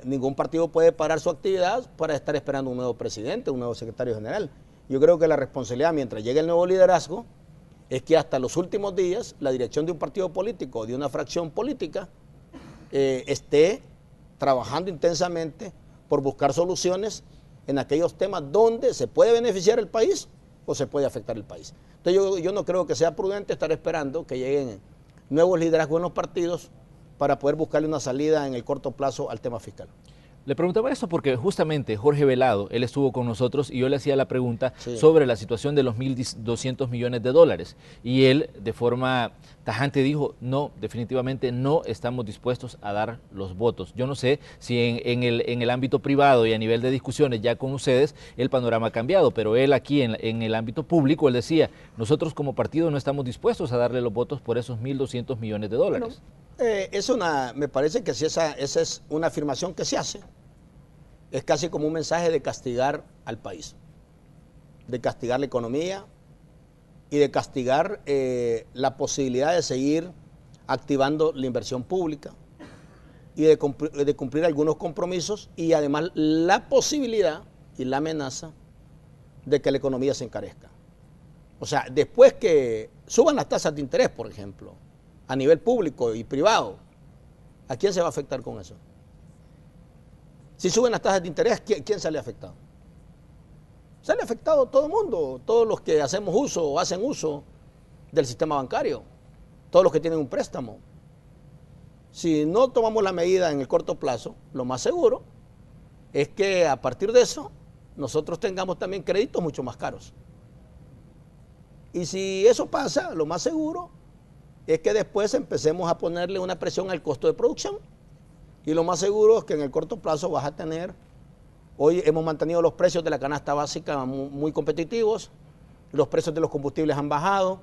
Ningún partido puede parar su actividad para estar esperando un nuevo presidente, un nuevo secretario general. Yo creo que la responsabilidad mientras llegue el nuevo liderazgo es que hasta los últimos días la dirección de un partido político o de una fracción política esté trabajando intensamente por buscar soluciones en aquellos temas donde se puede beneficiar el país o se puede afectar el país. Entonces yo no creo que sea prudente estar esperando que lleguen nuevos liderazgos en los partidos para poder buscarle una salida en el corto plazo al tema fiscal. Le preguntaba esto porque justamente Jorge Velado, él estuvo con nosotros y yo le hacía la pregunta Sí. sobre la situación de los 1.200 millones de dólares. Y él de forma tajante dijo, no, definitivamente no estamos dispuestos a dar los votos. Yo no sé si en el ámbito privado y a nivel de discusiones ya con ustedes el panorama ha cambiado, pero él aquí en el ámbito público, él decía, nosotros como partido no estamos dispuestos a darle los votos por esos 1.200 millones de dólares. Bueno, me parece que si esa es una afirmación que se hace, es casi como un mensaje de castigar al país, de castigar la economía y de castigar la posibilidad de seguir activando la inversión pública y de cumplir algunos compromisos y además la posibilidad y la amenaza de que la economía se encarezca. O sea, después que suban las tasas de interés, por ejemplo, a nivel público y privado, ¿a quién se va a afectar con eso? Si suben las tasas de interés, ¿quién sale afectado? Sale afectado todo el mundo, todos los que hacemos uso o hacen uso del sistema bancario, todos los que tienen un préstamo. Si no tomamos la medida en el corto plazo, lo más seguro es que a partir de eso nosotros tengamos también créditos mucho más caros. Y si eso pasa, lo más seguro es que después empecemos a ponerle una presión al costo de producción. Y lo más seguro es que en el corto plazo vas a tener, hoy hemos mantenido los precios de la canasta básica muy competitivos, los precios de los combustibles han bajado,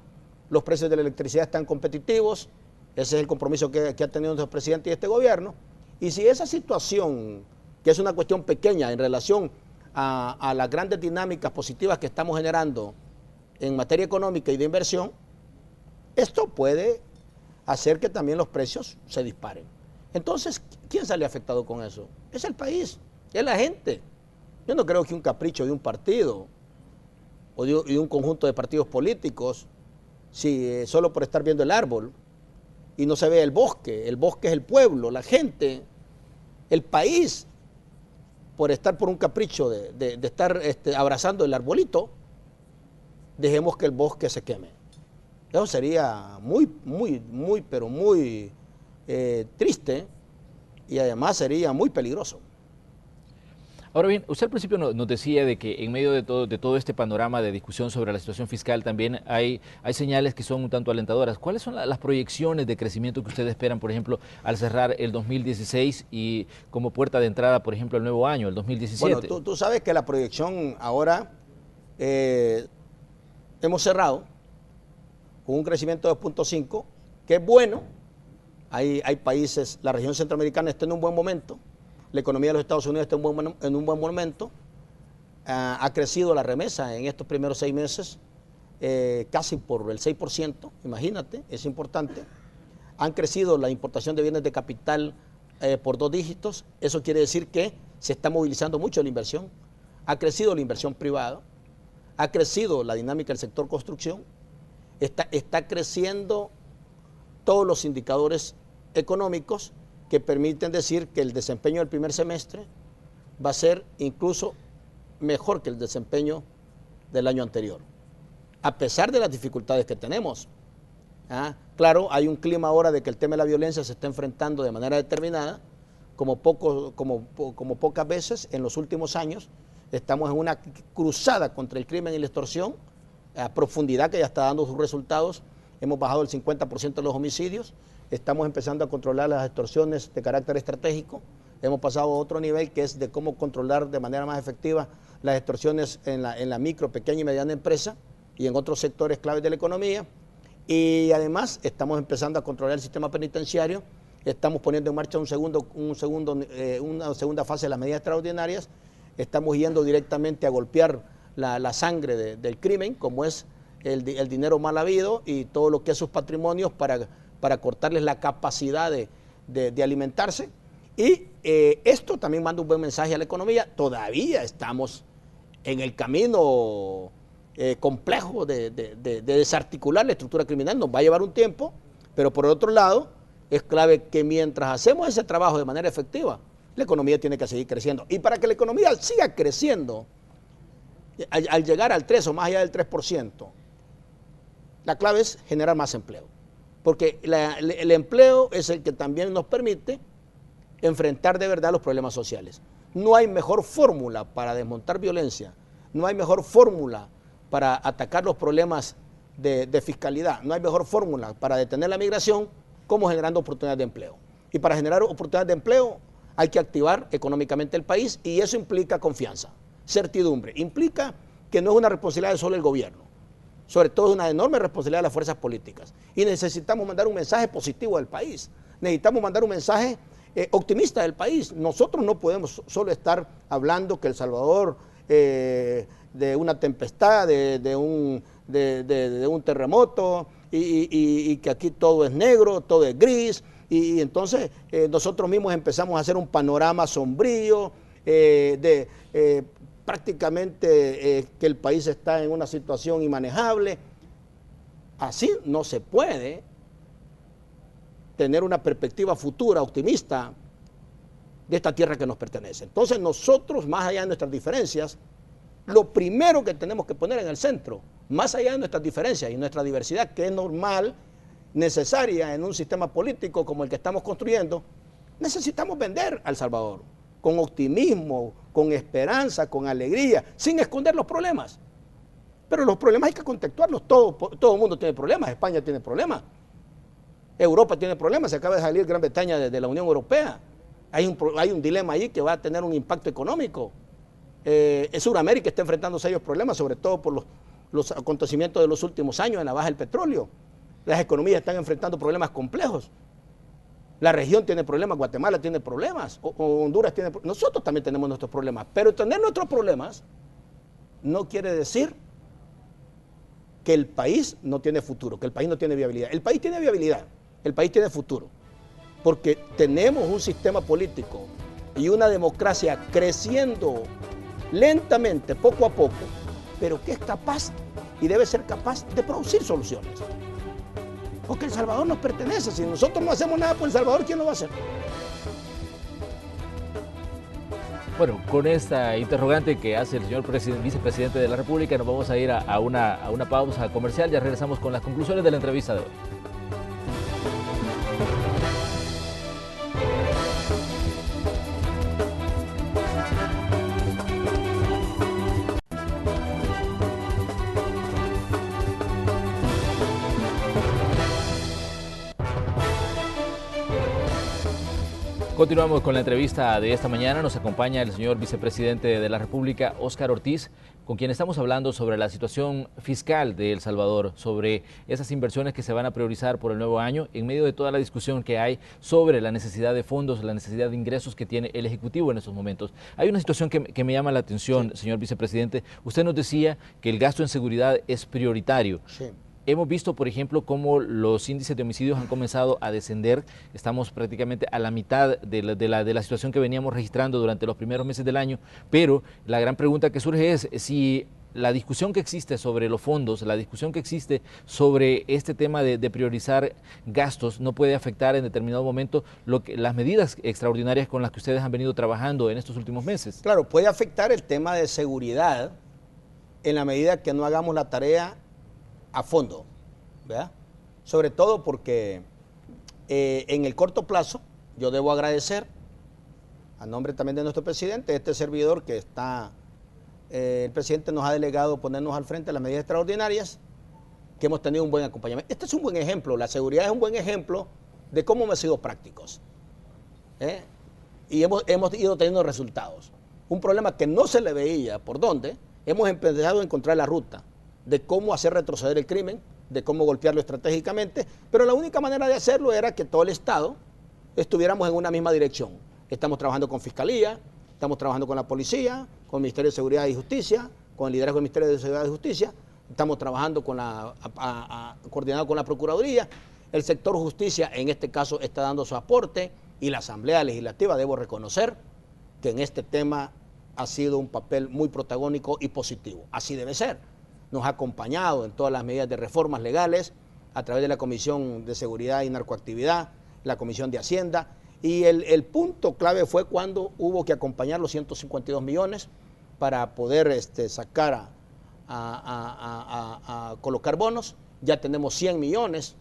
los precios de la electricidad están competitivos, ese es el compromiso que ha tenido nuestro presidente y este gobierno. Y si esa situación, que es una cuestión pequeña en relación a las grandes dinámicas positivas que estamos generando en materia económica y de inversión, esto puede hacer que también los precios se disparen. Entonces, ¿quién sale afectado con eso? Es el país, es la gente. Yo no creo que un capricho de un partido o de un conjunto de partidos políticos, si solo por estar viendo el árbol y no se ve el bosque es el pueblo, la gente, el país, por estar por un capricho de estar abrazando el arbolito, dejemos que el bosque se queme. Eso sería pero muy triste y además sería muy peligroso. Ahora bien, usted al principio nos decía de que en medio de todo este panorama de discusión sobre la situación fiscal también hay señales que son un tanto alentadoras. ¿Cuáles son las proyecciones de crecimiento que ustedes esperan, por ejemplo, al cerrar el 2016 y como puerta de entrada, por ejemplo, el nuevo año, el 2017? Bueno, tú sabes que la proyección ahora hemos cerrado con un crecimiento de 2.5, que es bueno. Hay países, la región centroamericana está en un buen momento, la economía de los Estados Unidos está en un buen momento, ha crecido la remesa en estos primeros 6 meses casi por el 6%, imagínate, es importante. Han crecido la importación de bienes de capital por 2 dígitos, eso quiere decir que se está movilizando mucho la inversión, ha crecido la inversión privada, ha crecido la dinámica del sector construcción, está creciendo todos los indicadores económicos que permiten decir que el desempeño del primer semestre va a ser incluso mejor que el desempeño del año anterior, a pesar de las dificultades que tenemos. Claro, hay un clima ahora de que el tema de la violencia se está enfrentando de manera determinada, como pocas veces en los últimos años. Estamos en una cruzada contra el crimen y la extorsión, a profundidad que ya está dando sus resultados. Hemos bajado el 50% de los homicidios, estamos empezando a controlar las extorsiones de carácter estratégico, hemos pasado a otro nivel que es de cómo controlar de manera más efectiva las extorsiones en la micro, pequeña y mediana empresa y en otros sectores claves de la economía. Y además estamos empezando a controlar el sistema penitenciario, estamos poniendo en marcha una segunda fase de las medidas extraordinarias, estamos yendo directamente a golpear la sangre del crimen, como es el dinero mal habido y todo lo que es sus patrimonios para cortarles la capacidad de alimentarse. Y esto también manda un buen mensaje a la economía. Todavía estamos en el camino complejo de desarticular la estructura criminal. Nos va a llevar un tiempo, pero por otro lado, es clave que mientras hacemos ese trabajo de manera efectiva, la economía tiene que seguir creciendo. Y para que la economía siga creciendo, al llegar al 3 o más allá del 3%, la clave es generar más empleo. Porque el empleo es el que también nos permite enfrentar de verdad los problemas sociales. No hay mejor fórmula para desmontar violencia, no hay mejor fórmula para atacar los problemas de fiscalidad, no hay mejor fórmula para detener la migración como generando oportunidades de empleo. Y para generar oportunidades de empleo hay que activar económicamente el país y eso implica confianza, certidumbre, implica que no es una responsabilidad de solo el gobierno, sobre todo es una enorme responsabilidad de las fuerzas políticas. Y necesitamos mandar un mensaje positivo del país, necesitamos mandar un mensaje optimista del país. Nosotros no podemos solo estar hablando que El Salvador de una tempestad, de un terremoto y que aquí todo es negro, todo es gris y entonces nosotros mismos empezamos a hacer un panorama sombrío prácticamente que el país está en una situación inmanejable. Así no se puede tener una perspectiva futura optimista de esta tierra que nos pertenece. Entonces nosotros, más allá de nuestras diferencias, lo primero que tenemos que poner en el centro, más allá de nuestras diferencias y nuestra diversidad, que es normal, necesaria en un sistema político como el que estamos construyendo, necesitamos vender a El Salvador con optimismo, con esperanza, con alegría, sin esconder los problemas. Pero los problemas hay que contextuarlos. Todo el mundo tiene problemas. España tiene problemas. Europa tiene problemas. Se acaba de salir Gran Bretaña de la Unión Europea. Hay un dilema ahí que va a tener un impacto económico. Sudamérica está enfrentando serios problemas, sobre todo por los acontecimientos de los últimos años en la baja del petróleo. Las economías están enfrentando problemas complejos. La región tiene problemas, Guatemala tiene problemas, o Honduras tiene problemas. Nosotros también tenemos nuestros problemas, pero tener nuestros problemas no quiere decir que el país no tiene futuro, que el país no tiene viabilidad. El país tiene viabilidad, el país tiene futuro, porque tenemos un sistema político y una democracia creciendo lentamente, poco a poco, pero que es capaz y debe ser capaz de producir soluciones. Porque El Salvador nos pertenece. Si nosotros no hacemos nada por El Salvador, ¿quién lo va a hacer? Bueno, con esta interrogante que hace el señor vicepresidente de la República, nos vamos a ir a una pausa comercial. Ya regresamos con las conclusiones de la entrevista de hoy. Continuamos con la entrevista de esta mañana. Nos acompaña el señor vicepresidente de la República, Óscar Ortiz, con quien estamos hablando sobre la situación fiscal de El Salvador, sobre esas inversiones que se van a priorizar por el nuevo año, en medio de toda la discusión que hay sobre la necesidad de fondos, la necesidad de ingresos que tiene el Ejecutivo en estos momentos. Hay una situación que me llama la atención, sí, señor vicepresidente. Usted nos decía que el gasto en seguridad es prioritario. Sí. Hemos visto, por ejemplo, cómo los índices de homicidios han comenzado a descender. Estamos prácticamente a la mitad de la situación que veníamos registrando durante los primeros meses del año, pero la gran pregunta que surge es si la discusión que existe sobre los fondos, la discusión que existe sobre este tema de priorizar gastos no puede afectar en determinado momento las medidas extraordinarias con las que ustedes han venido trabajando en estos últimos meses. Claro, puede afectar el tema de seguridad en la medida que no hagamos la tarea a fondo, ¿verdad? Sobre todo porque en el corto plazo yo debo agradecer a nombre también de nuestro presidente, este servidor que está, el presidente nos ha delegado ponernos al frente de las medidas extraordinarias, que hemos tenido un buen acompañamiento. Este es un buen ejemplo, la seguridad es un buen ejemplo de cómo hemos sido prácticos, y hemos ido teniendo resultados. Un problema que no se le veía por dónde, hemos empezado a encontrar la ruta de cómo hacer retroceder el crimen, de cómo golpearlo estratégicamente, pero la única manera de hacerlo era que todo el Estado estuviéramos en una misma dirección. Estamos trabajando con Fiscalía, estamos trabajando con la Policía, con el Ministerio de Seguridad y Justicia, con el liderazgo del Ministerio de Seguridad y Justicia, estamos trabajando coordinado con la Procuraduría, el sector justicia en este caso está dando su aporte, y la Asamblea Legislativa, debo reconocer que en este tema ha sido un papel muy protagónico y positivo. Así debe ser. Nos ha acompañado en todas las medidas de reformas legales a través de la Comisión de Seguridad y Narcoactividad, la Comisión de Hacienda, y el punto clave fue cuando hubo que acompañar los 152 millones para poder sacar a colocar bonos. Ya tenemos 100 millones,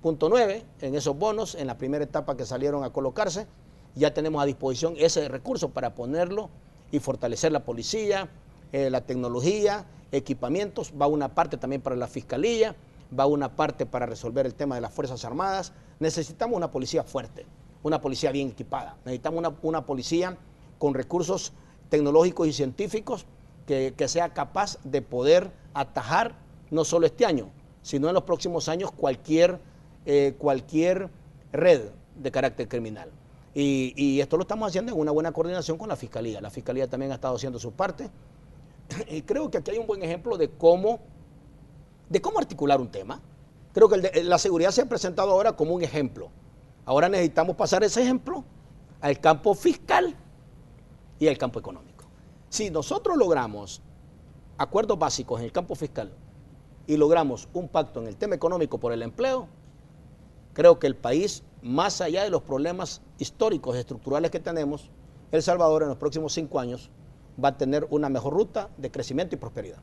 .9 en esos bonos, en la primera etapa que salieron a colocarse. Ya tenemos a disposición ese recurso para ponerlo y fortalecer la policía, la tecnología, equipamientos. Va una parte también para la Fiscalía, va una parte para resolver el tema de las Fuerzas Armadas. Necesitamos una policía fuerte, una policía bien equipada. Necesitamos una policía con recursos tecnológicos y científicos que sea capaz de poder atajar no solo este año, sino en los próximos años cualquier red de carácter criminal. Y esto lo estamos haciendo en una buena coordinación con la Fiscalía. La Fiscalía también ha estado haciendo su parte. Y creo que aquí hay un buen ejemplo de cómo articular un tema. Creo que la seguridad se ha presentado ahora como un ejemplo. Ahora necesitamos pasar ese ejemplo al campo fiscal y al campo económico. Si nosotros logramos acuerdos básicos en el campo fiscal y logramos un pacto en el tema económico por el empleo, creo que el país, más allá de los problemas históricos, estructurales que tenemos, El Salvador en los próximos 5 años va a tener una mejor ruta de crecimiento y prosperidad.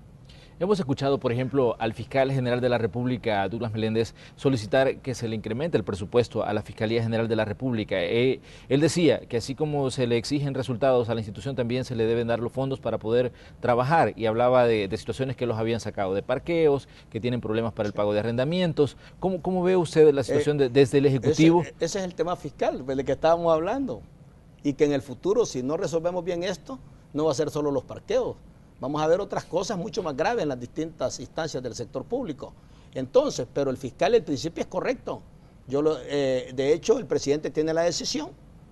Hemos escuchado, por ejemplo, al fiscal general de la República, Douglas Meléndez, solicitar que se le incremente el presupuesto a la Fiscalía General de la República. Él decía que así como se le exigen resultados a la institución, también se le deben dar los fondos para poder trabajar, y hablaba de situaciones que los habían sacado de parqueos, que tienen problemas para el pago de arrendamientos. ¿Cómo ve usted la situación desde el Ejecutivo? Ese es el tema fiscal del que estábamos hablando, y que en el futuro, si no resolvemos bien esto, no va a ser solo los parqueos. Vamos a ver otras cosas mucho más graves en las distintas instancias del sector público. Entonces, pero el fiscal, el principio es correcto. De hecho, el presidente tiene la decisión,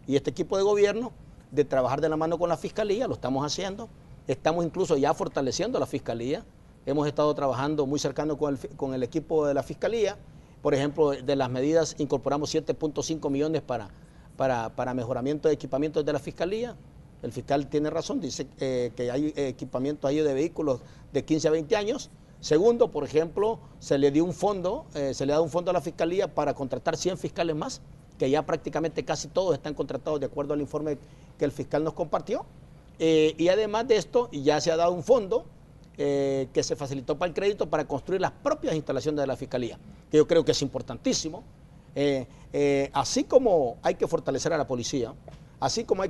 y este equipo de gobierno, de trabajar de la mano con la Fiscalía. Lo estamos haciendo. Estamos incluso ya fortaleciendo la Fiscalía. Hemos estado trabajando muy cercano con el equipo de la Fiscalía. Por ejemplo, de las medidas incorporamos 7.5 millones para mejoramiento de equipamientos de la Fiscalía. El fiscal tiene razón, dice que hay equipamientos ahí de vehículos de 15 a 20 años. Segundo, por ejemplo, se le dio un fondo, se le ha dado un fondo a la Fiscalía para contratar 100 fiscales más, que ya prácticamente casi todos están contratados de acuerdo al informe que el fiscal nos compartió. Y además de esto, ya se ha dado un fondo que se facilitó para el crédito para construir las propias instalaciones de la Fiscalía, que yo creo que es importantísimo. Así como hay que fortalecer a la policía, así como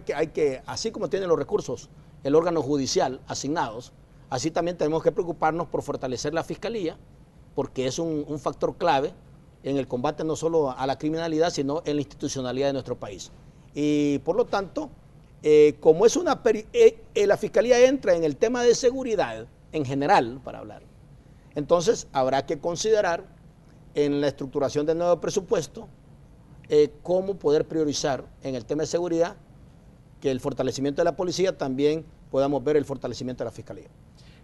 tiene los recursos el órgano judicial asignados, así también tenemos que preocuparnos por fortalecer la Fiscalía, porque es un factor clave en el combate no solo a la criminalidad, sino en la institucionalidad de nuestro país. Y por lo tanto, como es la Fiscalía entra en el tema de seguridad en general, para hablar, entonces habrá que considerar en la estructuración del nuevo presupuesto cómo poder priorizar en el tema de seguridad, que el fortalecimiento de la policía también podamos ver el fortalecimiento de la Fiscalía.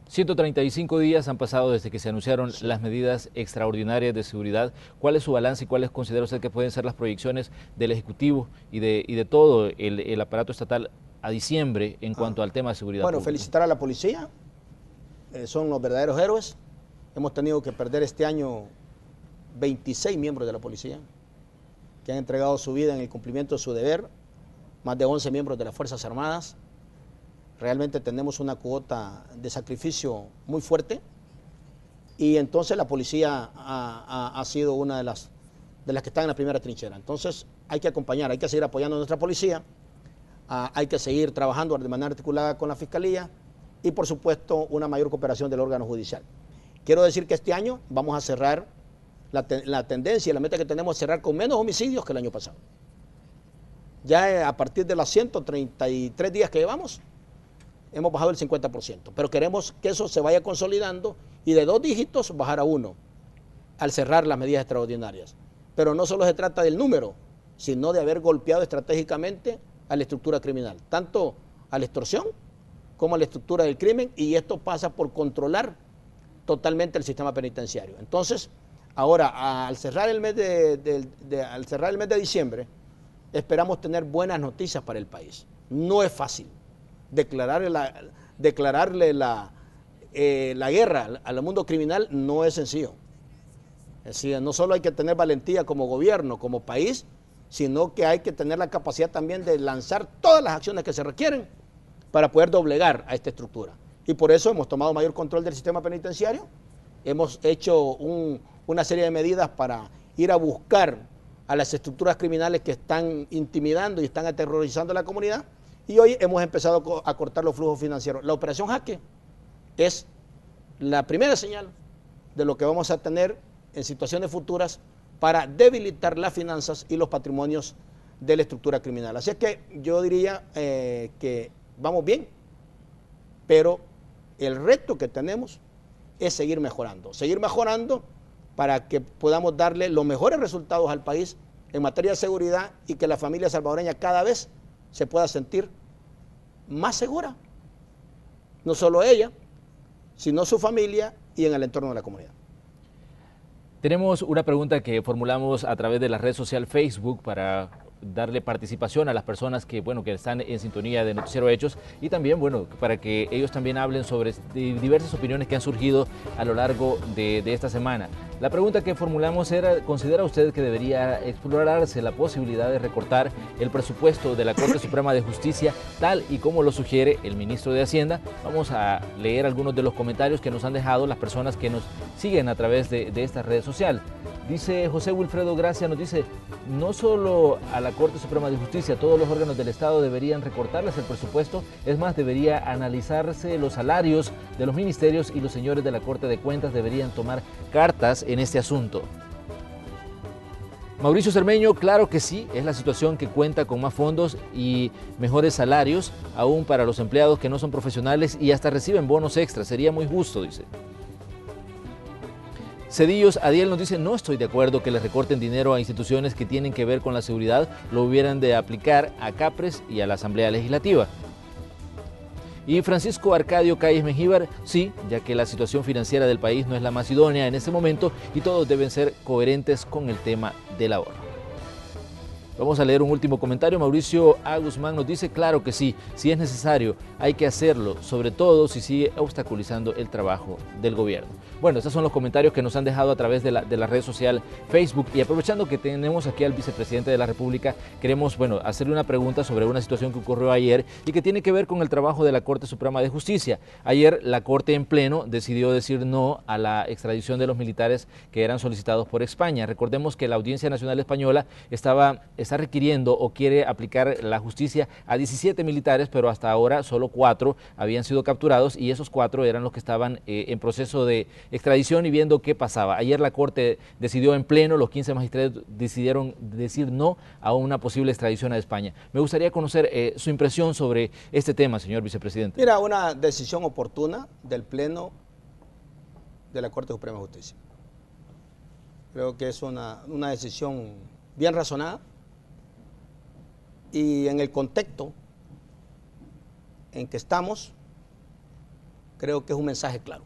135 días han pasado desde que se anunciaron las medidas extraordinarias de seguridad. ¿Cuál es su balance y cuáles considera usted que pueden ser las proyecciones del Ejecutivo y de todo el aparato estatal a diciembre en cuanto al tema de seguridad pública? Felicitar a la policía, son los verdaderos héroes. Hemos tenido que perder este año 26 miembros de la policía que han entregado su vida en el cumplimiento de su deber, más de 11 miembros de las Fuerzas Armadas. Realmente tenemos una cuota de sacrificio muy fuerte, y entonces la policía ha sido una de las que están en la primera trinchera. Entonces hay que acompañar, hay que seguir apoyando a nuestra policía, hay que seguir trabajando de manera articulada con la Fiscalía y por supuesto una mayor cooperación del órgano judicial. Quiero decir que este año vamos a cerrar, la tendencia y la meta que tenemos es cerrar con menos homicidios que el año pasado. Ya a partir de los 133 días que llevamos, hemos bajado el 50%, pero queremos que eso se vaya consolidando y de 2 dígitos bajar a 1 al cerrar las medidas extraordinarias. Pero no solo se trata del número, sino de haber golpeado estratégicamente a la estructura criminal, tanto a la extorsión como a la estructura del crimen, y esto pasa por controlar totalmente el sistema penitenciario. Entonces, ahora, al cerrar el mes de diciembre, esperamos tener buenas noticias para el país. No es fácil declararle la guerra al mundo criminal, no es sencillo. Es decir, no solo hay que tener valentía como gobierno, como país, sino que hay que tener la capacidad también de lanzar todas las acciones que se requieren para poder doblegar a esta estructura. Y por eso hemos tomado mayor control del sistema penitenciario, hemos hecho una serie de medidas para ir a buscar a las estructuras criminales que están intimidando y están aterrorizando a la comunidad, y hoy hemos empezado a cortar los flujos financieros. La operación Jaque es la primera señal de lo que vamos a tener en situaciones futuras para debilitar las finanzas y los patrimonios de la estructura criminal. Así es que yo diría que vamos bien, pero el reto que tenemos es seguir mejorando para que podamos darle los mejores resultados al país en materia de seguridad y que la familia salvadoreña cada vez se pueda sentir más segura. No solo ella, sino su familia y en el entorno de la comunidad. Tenemos una pregunta que formulamos a través de la red social Facebook para darle participación a las personas que están en sintonía de Noticiero Hechos, y también para que ellos también hablen sobre diversas opiniones que han surgido a lo largo de esta semana. La pregunta que formulamos era: ¿considera usted que debería explorarse la posibilidad de recortar el presupuesto de la Corte Suprema de Justicia tal y como lo sugiere el ministro de Hacienda? Vamos a leer algunos de los comentarios que nos han dejado las personas que nos siguen a través de esta red social. Dice José Wilfredo Gracia, nos dice: no solo a la Corte Suprema de Justicia, todos los órganos del Estado deberían recortarles el presupuesto, es más, debería analizarse los salarios de los ministerios y los señores de la Corte de Cuentas deberían tomar cartas en este asunto. Mauricio Cermeño: claro que sí, es la situación que cuenta con más fondos y mejores salarios, aún para los empleados que no son profesionales y hasta reciben bonos extras, sería muy justo, dice. Cedillos Adiel nos dice: no estoy de acuerdo que le recorten dinero a instituciones que tienen que ver con la seguridad, lo hubieran de aplicar a CAPRES y a la Asamblea Legislativa. Y Francisco Arcadio Calles Mengíbar: sí, ya que la situación financiera del país no es la más idónea en este momento y todos deben ser coherentes con el tema del ahorro. Vamos a leer un último comentario. Mauricio A. Guzmán nos dice: claro que sí, si es necesario, hay que hacerlo, sobre todo si sigue obstaculizando el trabajo del gobierno. Bueno, estos son los comentarios que nos han dejado a través de la red social Facebook, y aprovechando que tenemos aquí al vicepresidente de la República, queremos hacerle una pregunta sobre una situación que ocurrió ayer y que tiene que ver con el trabajo de la Corte Suprema de Justicia. Ayer la Corte en pleno decidió decir no a la extradición de los militares que eran solicitados por España. Recordemos que la Audiencia Nacional Española está requiriendo o quiere aplicar la justicia a 17 militares, pero hasta ahora solo 4 habían sido capturados y esos 4 eran los que estaban en proceso de extradición y viendo qué pasaba. Ayer la Corte decidió en pleno, los 15 magistrados decidieron decir no a una posible extradición a España. Me gustaría conocer su impresión sobre este tema, señor vicepresidente. Mira, una decisión oportuna del Pleno de la Corte Suprema de Justicia. Creo que es una decisión bien razonada, y en el contexto en que estamos, creo que es un mensaje claro.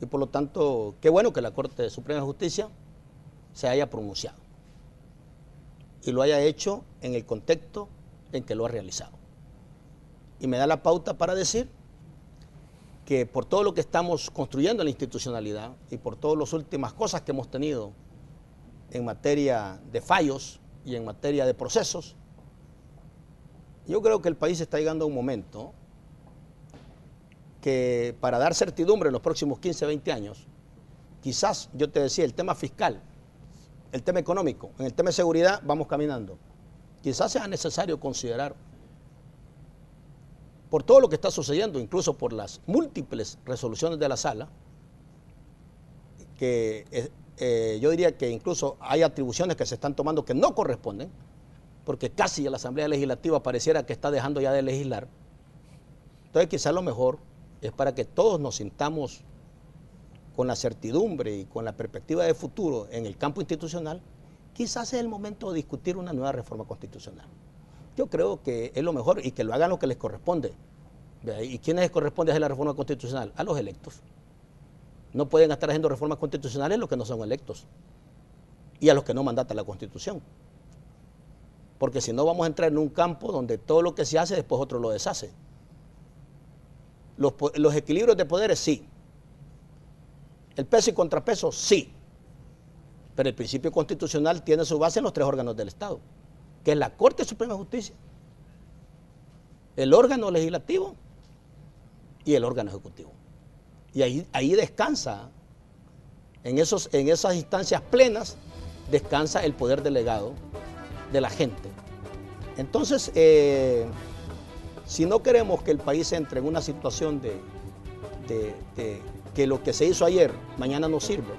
Y por lo tanto, qué bueno que la Corte Suprema de Justicia se haya pronunciado y lo haya hecho en el contexto en que lo ha realizado. Y me da la pauta para decir que por todo lo que estamos construyendo en la institucionalidad y por todas las últimas cosas que hemos tenido en materia de fallos y en materia de procesos, yo creo que el país está llegando a un momento que para dar certidumbre en los próximos 15, 20 años, quizás, yo te decía, el tema fiscal, el tema económico, en el tema de seguridad vamos caminando. Quizás sea necesario considerar, por todo lo que está sucediendo, incluso por las múltiples resoluciones de la sala, que yo diría que incluso hay atribuciones que se están tomando que no corresponden, porque casi la Asamblea Legislativa pareciera que está dejando ya de legislar. Entonces quizás lo mejor es, para que todos nos sintamos con la certidumbre y con la perspectiva de futuro en el campo institucional, quizás es el momento de discutir una nueva reforma constitucional. Yo creo que es lo mejor, y que lo hagan lo que les corresponde. ¿Y quiénes les corresponde hacer la reforma constitucional? A los electos. No pueden estar haciendo reformas constitucionales los que no son electos y a los que no mandata la Constitución. porque si no vamos a entrar en un campo donde todo lo que se hace después otro lo deshace. Los equilibrios de poderes sí, el peso y contrapeso sí, pero el principio constitucional tiene su base en los tres órganos del Estado, que es la Corte Suprema de Justicia, el órgano legislativo y el órgano ejecutivo. Y ahí descansa, en esas instancias plenas, descansa el poder delegado de la gente. Entonces, si no queremos que el país entre en una situación de que lo que se hizo ayer, mañana no sirve,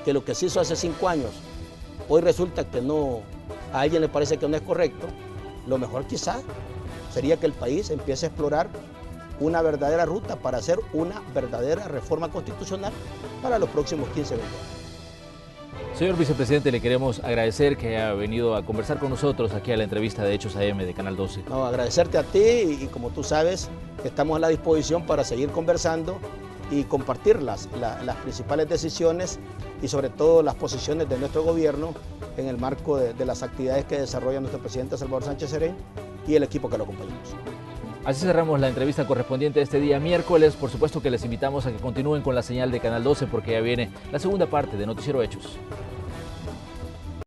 que lo que se hizo hace 5 años, hoy resulta que no, a alguien le parece que no es correcto, lo mejor quizás sería que el país empiece a explorar una verdadera ruta para hacer una verdadera reforma constitucional para los próximos 15 años. Señor vicepresidente, le queremos agradecer que haya venido a conversar con nosotros aquí a la entrevista de Hechos AM de Canal 12. No, agradecerte a ti y como tú sabes, estamos a la disposición para seguir conversando y compartir las principales decisiones y sobre todo las posiciones de nuestro gobierno en el marco de las actividades que desarrolla nuestro presidente Salvador Sánchez Serén y el equipo que lo acompañamos. Así cerramos la entrevista correspondiente este día miércoles. Por supuesto que les invitamos a que continúen con la señal de Canal 12 porque ya viene la segunda parte de Noticiero Hechos.